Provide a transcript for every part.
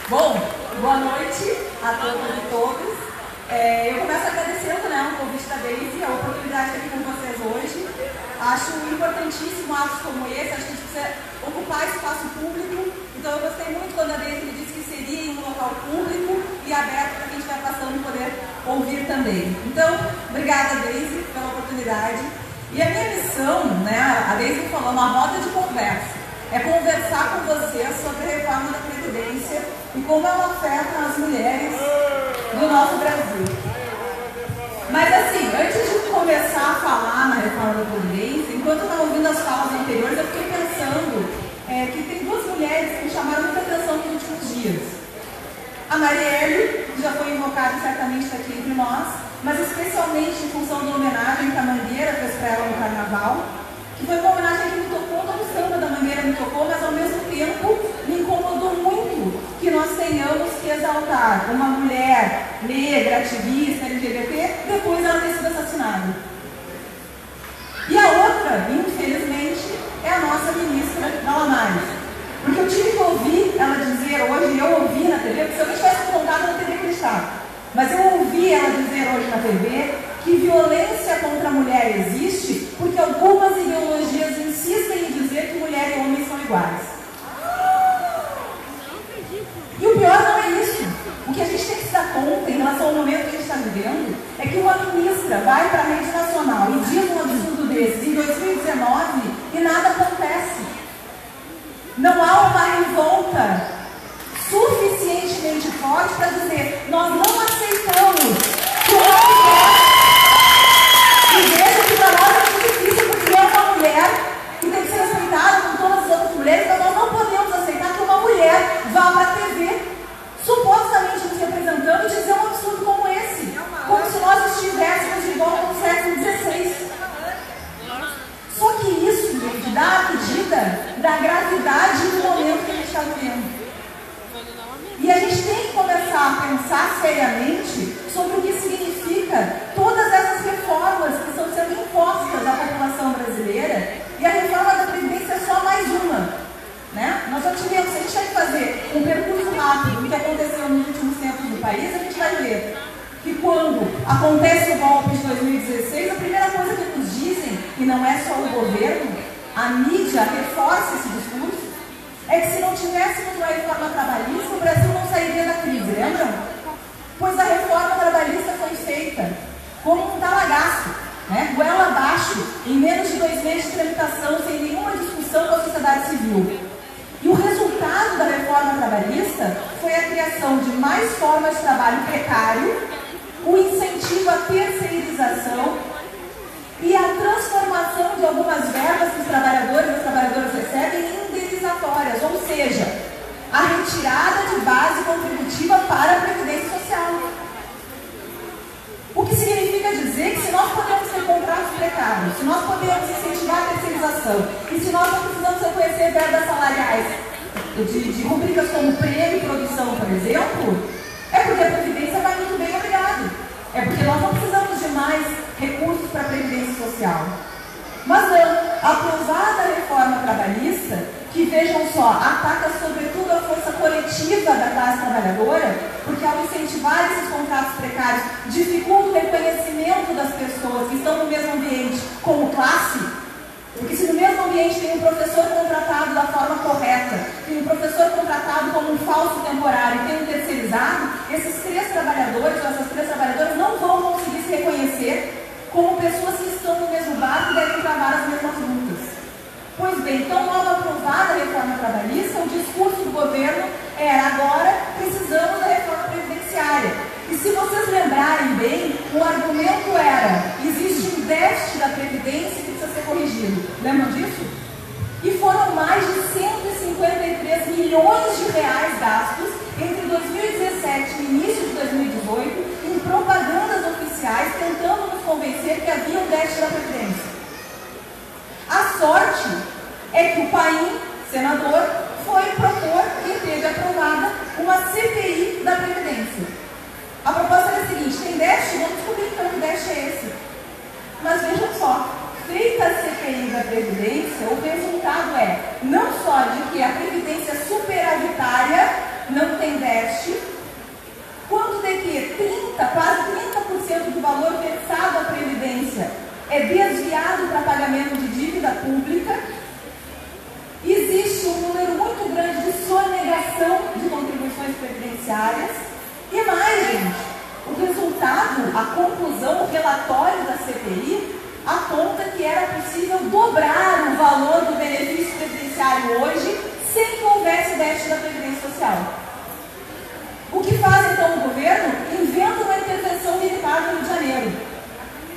Bom, boa noite a todas e todos. Eu começo agradecendo o convite da Daisy, a oportunidade de estar aqui com vocês hoje. Acho importantíssimo atos como esse, acho que a gente precisa ocupar espaço público. Então eu gostei muito quando a Daisy me disse que seria em um local público e aberto para quem estiver passando poder ouvir também. Então, obrigada Daisy pela oportunidade. E a minha missão, a Daisy falou, uma roda de conversa. É conversar com vocês sobre a reforma da Previdência e como ela afeta as mulheres do nosso Brasil. Mas assim, antes de começar a falar na reforma da Previdência, enquanto eu estava ouvindo as falas anteriores, eu fiquei pensando que tem duas mulheres que me chamaram muita atenção nos últimos dias. A Marielle, que já foi invocada e certamente está aqui entre nós, mas especialmente em função da homenagem que a Mangueira fez para ela no Carnaval, que foi uma homenagem que me tocou, todo o samba da Mangueira me tocou, mas ao mesmo tempo me incomodou muito que nós tenhamos que exaltar uma mulher negra, ativista, LGBT, depois ela ter sido assassinada. E a outra, infelizmente, é a nossa ministra Damares. Porque eu tive que ouvir ela dizer hoje, eu ouvi na TV, porque se eu não tivesse contado, eu não teria acreditado. Mas eu ouvi ela dizer hoje na TV que violência contra a mulher existe porque algumas ideologias insistem em dizer que mulher e homem são iguais. E o pior não é isso. O que a gente tem que se dar conta em relação ao momento que a gente está vivendo é que uma ministra vai para a rede nacional e diz um absurdo desses em 2019 e nada acontece. Não há uma revolta suficientemente forte para dizer nós não aceitamos que uma mulher, e veja que para nós é muito difícil porque é uma mulher que tem que ser respeitada como todas as outras mulheres, então nós não podemos aceitar que uma mulher vá para a TV supostamente nos representando e dizer um absurdo como esse, como se nós estivéssemos de volta no século XVI. Só que isso, gente, dá a medida da gravidade do momento que a gente está vivendo. E a gente tem que começar a pensar seriamente sobre o que significa todas essas reformas que estão sendo impostas à população brasileira, e a reforma da Previdência é só mais uma. Nós já tivemos, se a gente vai fazer um percurso rápido do que aconteceu nos últimos tempos no país, a gente vai ver que quando acontece o golpe de 2016, a primeira coisa que nos dizem, e não é só o governo, a mídia reforça esse discurso, é que se não tivéssemos uma reforma trabalhista, o Brasil não sairia da crise, lembram? Pois a reforma trabalhista foi feita como um talagaço, goela abaixo, em menos de 2 meses de tramitação, sem nenhuma discussão com a sociedade civil. E o resultado da reforma trabalhista foi a criação de mais formas de trabalho precário, o incentivo à terceirização e a transformação de algumas verbas que os trabalhadores e as trabalhadoras recebem em indenizatórias, ou seja, a retirada de base contributiva para a Previdência Social. O que significa dizer que se nós podemos ter contratos precários, se nós podemos incentivar a terceirização e se nós não precisamos reconhecer verbas salariais de rubricas como prêmio e produção, por exemplo, é porque a Previdência vai muito bem, obrigado. É porque nós não precisamos de mais recursos para a Previdência Social. Mas não, aprovada a reforma trabalhista, que vejam só, ataca sobretudo a força coletiva da classe trabalhadora, porque ao incentivar esses contratos precários, dificulta o reconhecimento das pessoas que estão no mesmo ambiente como classe, porque se no mesmo ambiente tem um professor contratado da forma correta, tem um professor contratado como um falso temporário e tem um terceirizado, esses 3 trabalhadores ou essas 3 trabalhadoras não vão conseguir se reconhecer como pessoas que estão no mesmo barco e devem travar as mesmas lutas. Pois bem, então logo aprovada a reforma trabalhista, o discurso do governo era agora precisamos da reforma previdenciária. E se vocês lembrarem bem, o argumento era existe um déficit da Previdência que precisa ser corrigido. Lembram disso? E foram mais de 153 milhões de reais gastos entre 2017 e início de 2018 em propagandas oficiais tentando nos convencer que havia um déficit da Previdência. A sorte é que o Paim, senador, foi propor e teve aprovada uma CPI da Previdência. A proposta era a seguinte, tem déficit? Vamos descobrir então que déficit é esse. Mas vejam só, feita a CPI da Previdência, o resultado é não só de que a Previdência superavitária não tem déficit, previdenciárias. E mais, gente, o resultado, a conclusão, o relatório da CPI aponta que era possível dobrar o valor do benefício previdenciário hoje sem que houvesse déficit da Previdência Social. O que faz então o governo? Inventa uma intervenção militar no Rio de Janeiro.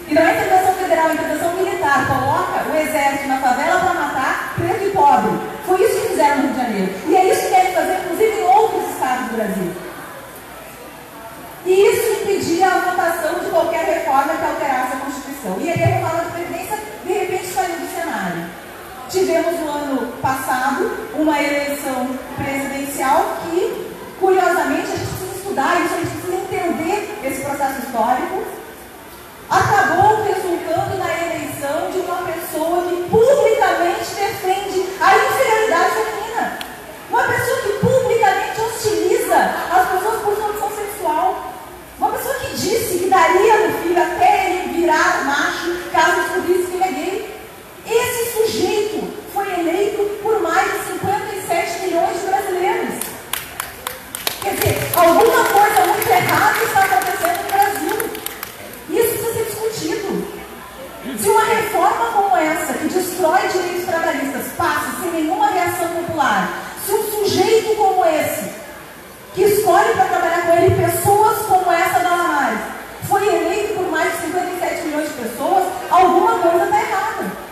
E não é intervenção federal, é intervenção militar. Coloca o exército na favela para matar preto e pobre. Foi isso que fizeram no Rio de Janeiro. E é isso que querem fazer, inclusive, em outros estados do Brasil. E isso impedia a votação de qualquer reforma que alterasse a Constituição. E aí a reforma da Previdência, de repente, saiu do cenário. Tivemos no ano passado uma eleição presidencial que, curiosamente, a gente precisa estudar isso, a gente precisa entender esse processo histórico. Acabou resultando na eleição de uma pessoa que publicamente defende a inferioridade feminina. Uma pessoa que publicamente hostiliza as pessoas por sua opção sexual. Uma pessoa que disse que daria no filho até ele virar macho, caso descobrisse que ele é gay. Esse sujeito foi eleito por mais de 57 milhões de brasileiros. Quer dizer, alguma coisa muito errada está acontecendo no Brasil. Isso precisa ser discutido. Se uma reforma como essa, que destrói direitos trabalhistas, passa sem nenhuma reação popular, se um sujeito como esse, que escolhe para trabalhar com ele pessoas como essa da Damares, foi eleito por mais de 57 milhões de pessoas, alguma coisa está errada.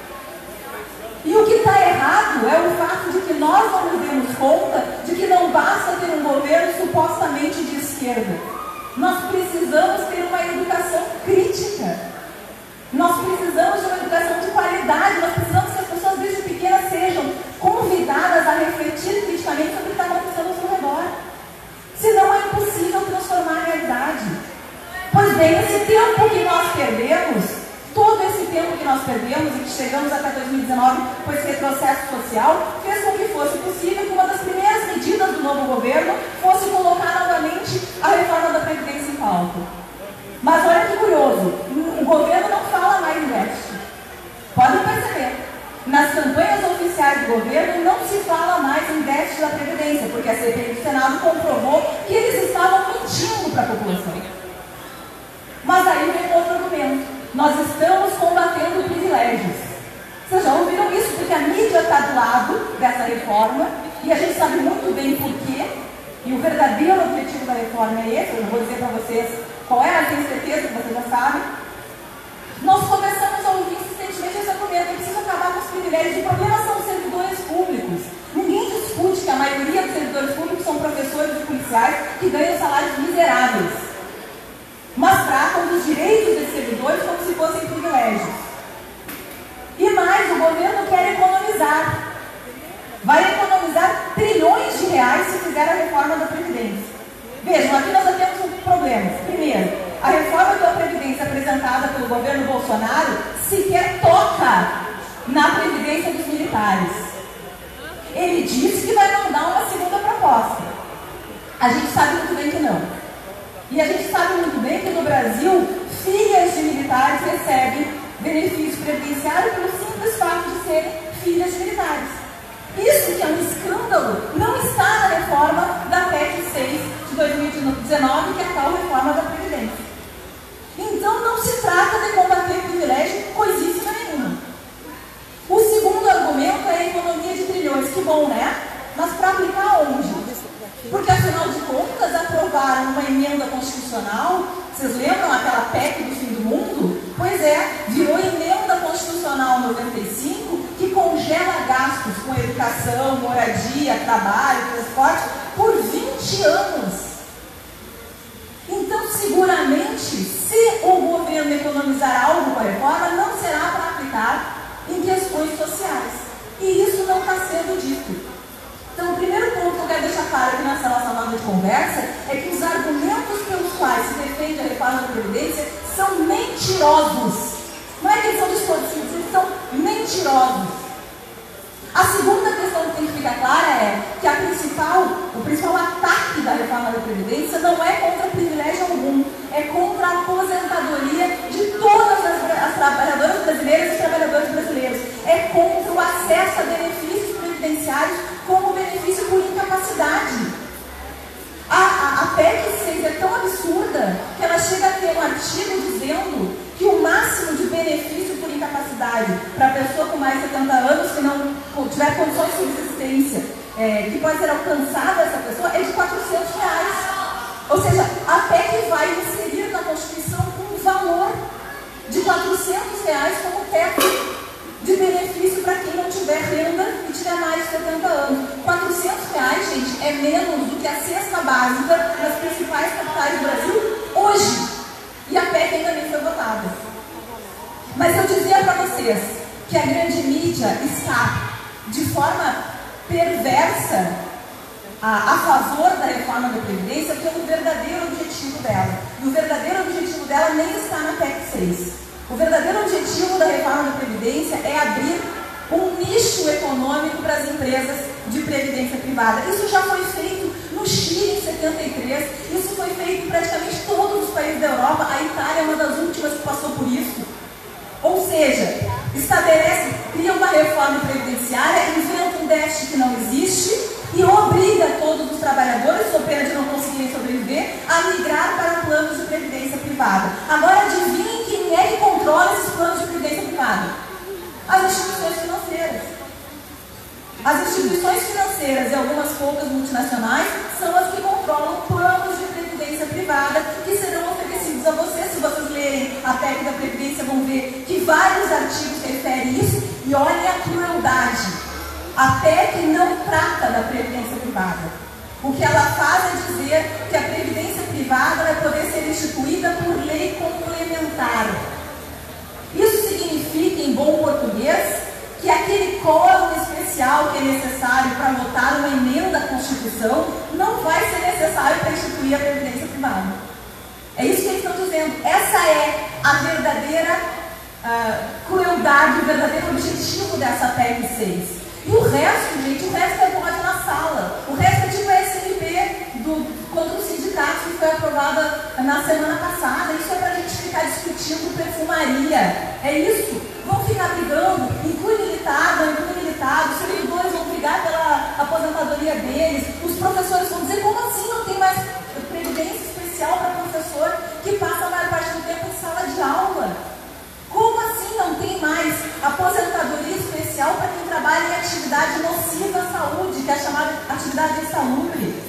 E o que está errado é o fato de que nós não nos demos conta de que não basta ter um governo supostamente de esquerda. Nós precisamos ter uma educação crítica. Nós precisamos de uma educação de qualidade. Nós precisamos que as pessoas desde pequenas sejam convidadas a refletir criticamente sobre o que está acontecendo ao seu redor. Senão é impossível transformar a realidade. Pois bem, esse tempo que nós perdemos, todo esse tempo que nós perdemos e que chegamos até 2019 com esse retrocesso social, fez com que fosse possível que uma das primeiras medidas do novo governo fosse colocar novamente a reforma da Previdência em pauta. Mas olha que curioso, o governo não fala mais em déficit. Podem perceber, nas campanhas oficiais do governo não se fala mais em déficit da Previdência, porque a CPI do Senado comprovou que eles estavam mentindo para a população. Mas aí vem outro argumento. Nós estamos combatendo privilégios. Vocês já ouviram isso? Porque a mídia está do lado dessa reforma e a gente sabe muito bem por quê. E o verdadeiro objetivo da reforma é esse. Eu não vou dizer para vocês qual é, eu tenho certeza que vocês já sabem. Nós começamos a ouvir insistentemente esse argumento. É preciso acabar com os privilégios. O problema são os servidores públicos. Ninguém discute que a maioria dos servidores públicos são professores e policiais que ganham salários miseráveis. Mas tratam dos direitos dos servidores como se fossem privilégios. E mais, o governo quer economizar. Vai economizar trilhões de reais se fizer a reforma da Previdência. Vejam, aqui nós já temos um problema. Primeiro, a reforma da Previdência apresentada pelo governo Bolsonaro sequer toca na Previdência dos militares. Ele disse que vai mandar uma segunda proposta. A gente sabe muito bem que não. E a gente sabe muito bem que no Brasil, filhas de militares recebem benefício previdenciário pelo simples fato de serem filhas de militares. Isso, que é um escândalo, não está na reforma da PEC 6 de 2019, que é a tal reforma da Previdência. Então, não se trata de combater privilégio coisíssima nenhuma. O segundo argumento é a economia de trilhões. Que bom, né? Mas para aplicar onde? Porque, afinal de contas, aprovaram uma emenda constitucional. Vocês lembram aquela PEC do fim do mundo? Pois é, virou emenda constitucional 95, que congela gastos com educação, moradia, trabalho, transporte, por 20 anos. Então, seguramente, se o governo economizar algo com a reforma, não será para aplicar em questões sociais. E isso não está sendo dito. Então, o primeiro ponto que eu quero deixar claro aqui nessa nossa roda de conversa é que os argumentos pelos quais se defende a reforma da Previdência são mentirosos. Não é que eles são distorcidos, eles são mentirosos. A segunda questão que tem que ficar clara é que o principal ataque da reforma da Previdência não é contra privilégio algum, é contra a aposentadoria de todas as trabalhadoras brasileiras e trabalhadores brasileiros. É contra o acesso a benefícios previdenciários como benefício por incapacidade. A PEC dizendo que o máximo de benefício por incapacidade para a pessoa com mais de 70 anos que não tiver condições de subsistência, que pode ser alcançada essa pessoa, é de R$400. Ou seja, a PEC vai inserir na Constituição um valor de R$400 como teto de benefício para quem não tiver renda e tiver mais de 70 anos. R$400, gente, é menos do que a cesta básica nas principais capitais do Brasil hoje. E a PEC ainda nem foi votada. Mas eu dizia para vocês que a grande mídia está, de forma perversa, a favor da reforma da Previdência, que é o verdadeiro objetivo dela. E o verdadeiro objetivo dela nem está na PEC 6. O verdadeiro objetivo da reforma da Previdência é abrir um nicho econômico para as empresas de previdência privada. Isso já foi feito no Chile em 73, isso foi feito em praticamente todos os países da Europa. A Itália é uma das últimas que passou por isso. Ou seja, cria uma reforma previdenciária, inventa um déficit que não existe e obriga todos os trabalhadores, sob pena de não conseguirem sobreviver, a migrar para planos de previdência privada. Agora adivinhem quem é que controla esses planos de previdência privada? As instituições financeiras. As instituições financeiras e algumas poucas multinacionais são as que controlam planos de previdência privada que serão oferecidos a vocês. Se vocês lerem a PEC da Previdência, vão ver que vários artigos referem isso. E olhem a crueldade. A PEC não trata da previdência privada. O que ela faz é dizer que a previdência privada vai poder ser instituída por lei complementar. Isso significa, em bom português, que aquele quórum especial que é necessário para votar uma emenda à Constituição não vai ser necessário para instituir a previdência privada. É isso que eles estão dizendo. Essa é a verdadeira crueldade, o verdadeiro objetivo dessa PEC 6. E o resto, gente, o resto é voto na sala. O resto é tipo a SMP contra os sindicatos que foi aprovada na semana passada. Isso é para a gente ficar discutindo perfumaria. É isso. Vão ficar brigando, inclui militar, não inclui militar, os servidores vão brigar pela aposentadoria deles, os professores vão dizer, como assim não tem mais previdência especial para professor que passa a maior parte do tempo em sala de aula? Como assim não tem mais aposentadoria especial para quem trabalha em atividade nociva à saúde, que é chamada atividade insalubre?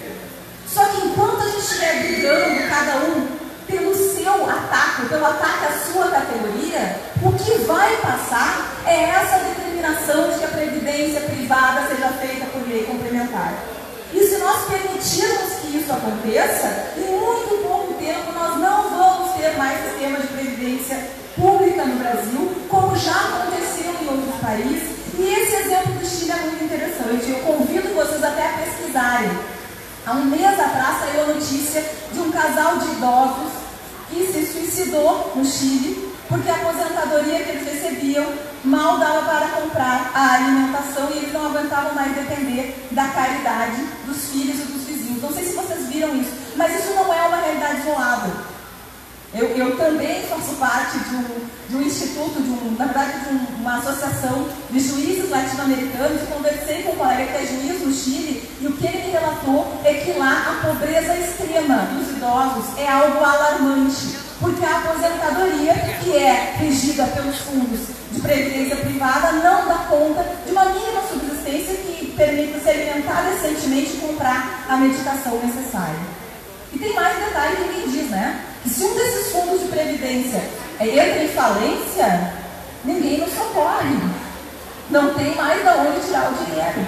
Só que enquanto a gente estiver brigando, cada um, pelo seu ataque, pelo ataque à sua categoria, o que vai passar é essa determinação de que a previdência privada seja feita por lei complementar. E se nós permitirmos que isso aconteça, em muito pouco tempo nós não vamos ter mais sistema de previdência pública no Brasil, como já aconteceu em outros países. E esse exemplo do Chile é muito interessante. Eu convido vocês até a pesquisarem. Há um mês atrás saiu a notícia de um casal de idosos que se suicidou no Chile porque a aposentadoria que eles recebiam mal dava para comprar a alimentação e eles não aguentavam mais depender da caridade dos filhos e dos vizinhos. Não sei se vocês viram isso, mas isso não é uma realidade isolada. Eu também faço parte de um instituto, na verdade de uma associação de juízes latino-americanos, e conversei com um colega que é juiz no Chile, e o que ele me relatou é que lá a pobreza extrema dos idosos é algo alarmante, porque a aposentadoria, que é regida pelos fundos de previdência privada, não dá conta de uma mínima subsistência que permita se alimentar decentemente e comprar a medicação necessária. E tem mais detalhe que ninguém diz, né? Que se um desses fundos de previdência entra em falência, ninguém nos socorre. Não tem mais de onde tirar o dinheiro.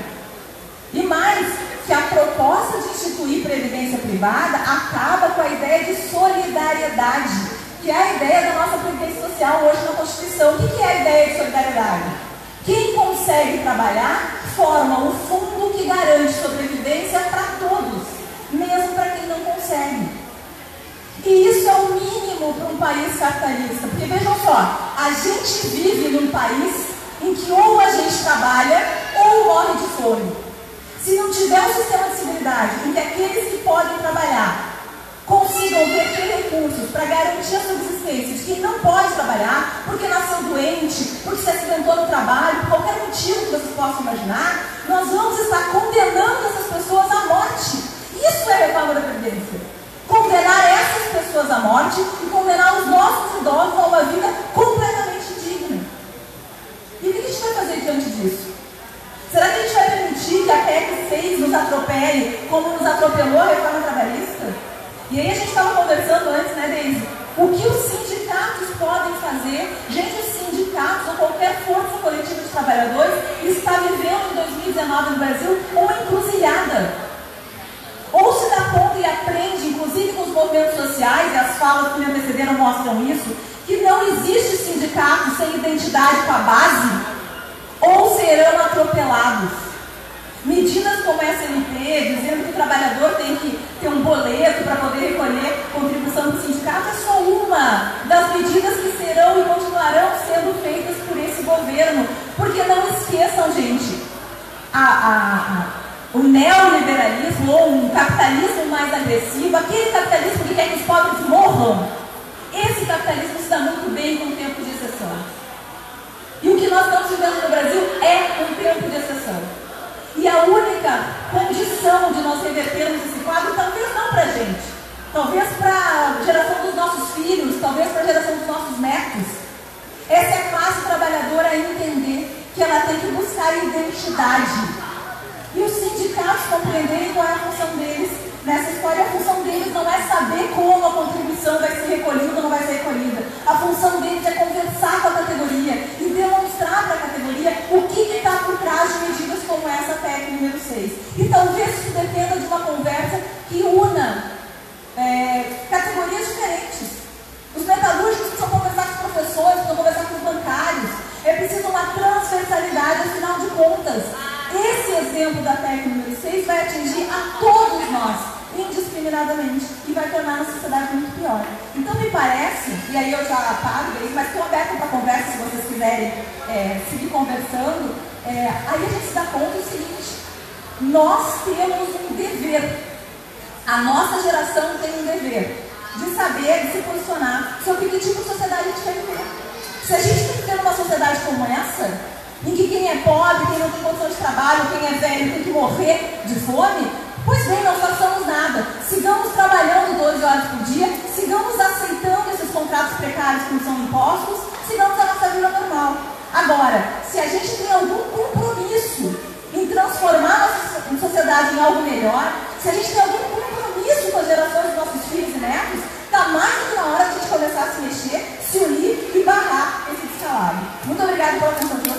E mais, que a proposta de instituir previdência privada acaba com a ideia de solidariedade, que é a ideia da nossa previdência social hoje na Constituição. O que é a ideia de solidariedade? Quem consegue trabalhar forma um fundo que garante sobrevivência para todos, mesmo para quem não consegue. E isso é o mínimo para um país capitalista, porque vejam só, a gente vive num país em que ou a gente trabalha ou morre de fome. Se não tiver um sistema de seguridade em que aqueles que podem trabalhar consigam ter recursos para garantir a subsistência de quem não pode trabalhar, porque nasceu doente, porque se acidentou no trabalho, por qualquer motivo que vocês possam imaginar, nós vamos estar condenando essas pessoas à morte. Isso é a reforma da Previdência. Condenar essas pessoas à morte e condenar os nossos idosos PL, como nos atropelou a reforma trabalhista. E aí a gente estava conversando antes, né, Deise? O que os sindicatos podem fazer? Gente, os sindicatos ou qualquer força coletiva de trabalhadores está vivendo em 2019 no Brasil uma encruzilhada. Ou se dá conta e aprende, inclusive com os movimentos sociais, e as falas que me antecederam mostram isso, que não existe sindicato sem identidade com a base, ou serão atropelados. Medidas como a SLP, dizendo que o trabalhador tem que ter um boleto para poder recolher contribuição do sindicato, é só uma das medidas que serão e continuarão sendo feitas por esse governo. Porque não esqueçam, gente, o neoliberalismo ou um capitalismo mais agressivo, aquele capitalismo que quer que os pobres morram, esse capitalismo se dá muito bem com o tempo de exceção. E o que nós estamos vivendo no Brasil é um tempo de exceção. E a única condição de nós revertermos esse quadro, talvez não para a gente, talvez para a geração dos nossos filhos, talvez para a geração dos nossos netos, essa é a classe trabalhadora entender que ela tem que buscar identidade. E os sindicatos compreenderem qual é a função deles nessa história. A função deles não é saber como a contribuição vai ser recolhida ou não vai ser recolhida. A função deles é conversar com a categoria e demonstrar para a categoria o que está por trás de medidas como essa PEC número 6. E talvez isso dependa de uma conversa que una categorias diferentes. Os metalúrgicos precisam conversar com os professores, precisam conversar com os bancários. É preciso uma transversalidade, afinal de contas. Esse exemplo da PEC número 6 vai atingir a todos nós, indiscriminadamente, e vai tornar a sociedade muito pior. Então me parece, e aí eu já paro, mas estou aberta para conversa se vocês quiserem seguir conversando, aí a gente se dá conta do seguinte: nós temos um dever, a nossa geração tem um dever de saber, de se posicionar sobre que tipo de sociedade a gente quer viver. Se a gente tem que ter uma sociedade como essa, em que quem é pobre, quem não tem condição de trabalho, quem é velho tem que morrer de fome, pois bem, não façamos nada. Sigamos trabalhando 12 horas por dia, sigamos aceitando esses contratos precários que não são impostos, sigamos a nossa vida normal. Agora, se a gente tem algum compromisso em transformar a nossa sociedade em algo melhor, se a gente tem algum compromisso com as gerações dos nossos filhos e netos, está mais do que na hora de a gente começar a se mexer, se unir e barrar esse descalabro. Muito obrigada pela atenção.